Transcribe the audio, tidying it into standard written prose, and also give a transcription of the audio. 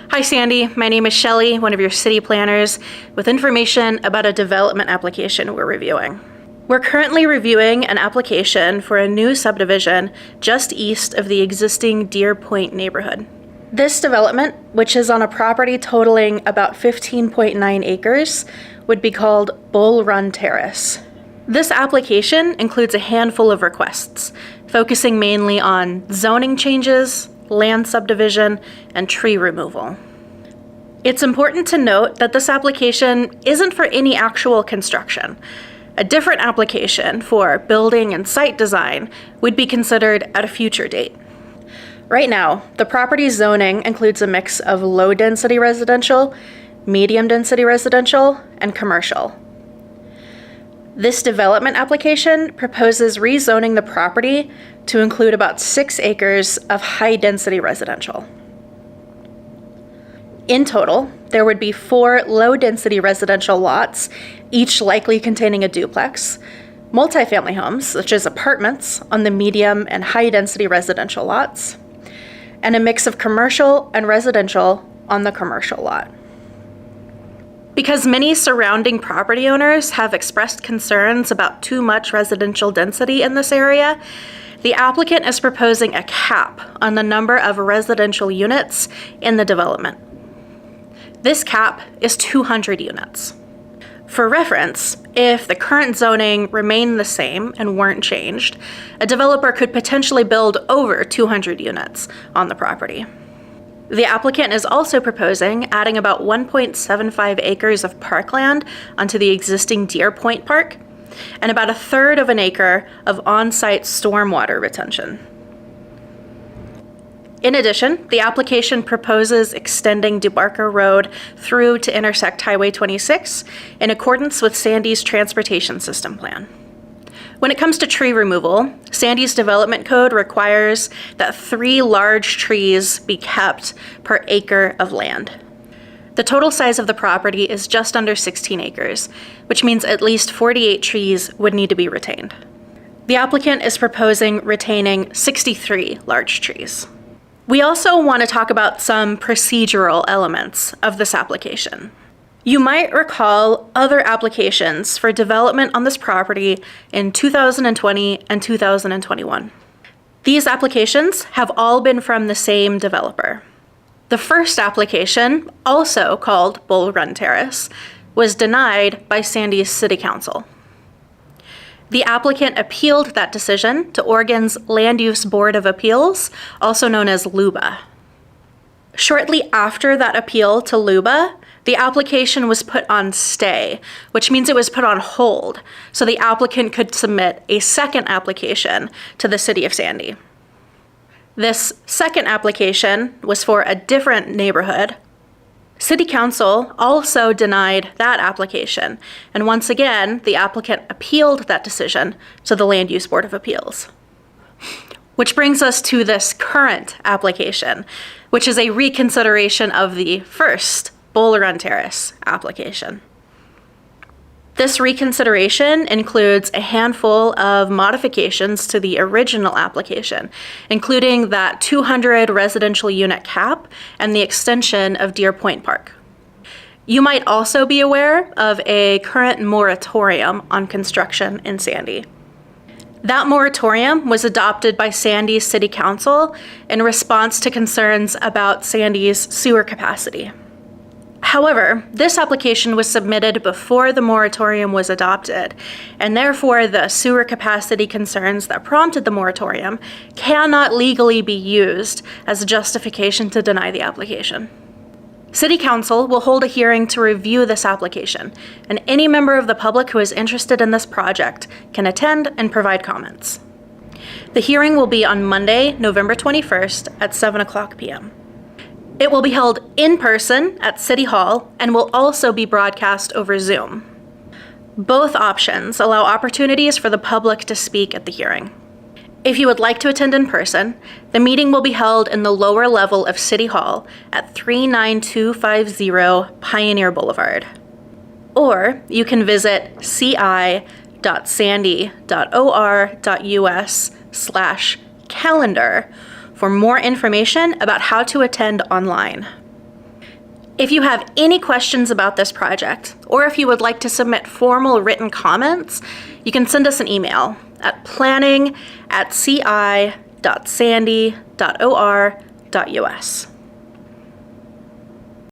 Hi Sandy, my name is Shelley, one of your city planners, with information about a development application we're reviewing. We're currently reviewing an application for a new subdivision just east of the existing Deer Point neighborhood. This development, which is on a property totaling about 15.9 acres, would be called Run Terrace. This application includes a handful of requests, focusing mainly on zoning changes, land subdivision, and tree removal. It's important to note that this application isn't for any actual construction. A different application for building and site design would be considered at a future date. Right now, the property's zoning includes a mix of low-density residential, medium-density residential, and commercial. This development application proposes rezoning the property to include about 6 acres of high-density residential. In total, there would be 4 low-density residential lots, each likely containing a duplex, multifamily homes, such as apartments, on the medium and high-density residential lots, and a mix of commercial and residential on the commercial lot. Because many surrounding property owners have expressed concerns about too much residential density in this area, the applicant is proposing a cap on the number of residential units in the development. This cap is 200 units. For reference, if the current zoning remained the same and weren't changed, a developer could potentially build over 200 units on the property. The applicant is also proposing adding about 1.75 acres of parkland onto the existing Deer Point Park and about 1/3 of an acre of on-site stormwater retention. In addition, the application proposes extending DeBarker Road through to intersect Highway 26 in accordance with Sandy's transportation system plan. When it comes to tree removal, Sandy's development code requires that 3 large trees be kept per acre of land. The total size of the property is just under 16 acres, which means at least 48 trees would need to be retained. The applicant is proposing retaining 63 large trees. We also want to talk about some procedural elements of this application. You might recall other applications for development on this property in 2020 and 2021. These applications have all been from the same developer. The first application, also called Run Terrace, was denied by Sandy's City Council. The applicant appealed that decision to Oregon's Land Use Board of Appeals, also known as LUBA. Shortly after that appeal to LUBA, the application was put on stay, which means it was put on hold, so the applicant could submit a second application to the City of Sandy. This second application was for a different neighborhood. City Council also denied that application, and once again, the applicant appealed that decision to the Land Use Board of Appeals. Which brings us to this current application, which is a reconsideration of the first Run Terrace application. This reconsideration includes a handful of modifications to the original application, including that 200 residential unit cap and the extension of Deer Point Park. You might also be aware of a current moratorium on construction in Sandy. That moratorium was adopted by Sandy's City Council in response to concerns about Sandy's sewer capacity. However, this application was submitted before the moratorium was adopted, and therefore the sewer capacity concerns that prompted the moratorium cannot legally be used as a justification to deny the application. City Council will hold a hearing to review this application, and any member of the public who is interested in this project can attend and provide comments. The hearing will be on Monday, November 21st at 7:00 p.m. It will be held in person at City Hall and will also be broadcast over Zoom. Both options allow opportunities for the public to speak at the hearing. If you would like to attend in person, the meeting will be held in the lower level of City Hall at 39250 Pioneer Boulevard. Or you can visit ci.sandy.or.us/calendar for more information about how to attend online. If you have any questions about this project, or if you would like to submit formal written comments, you can send us an email at planning@ci.sandy.or.us.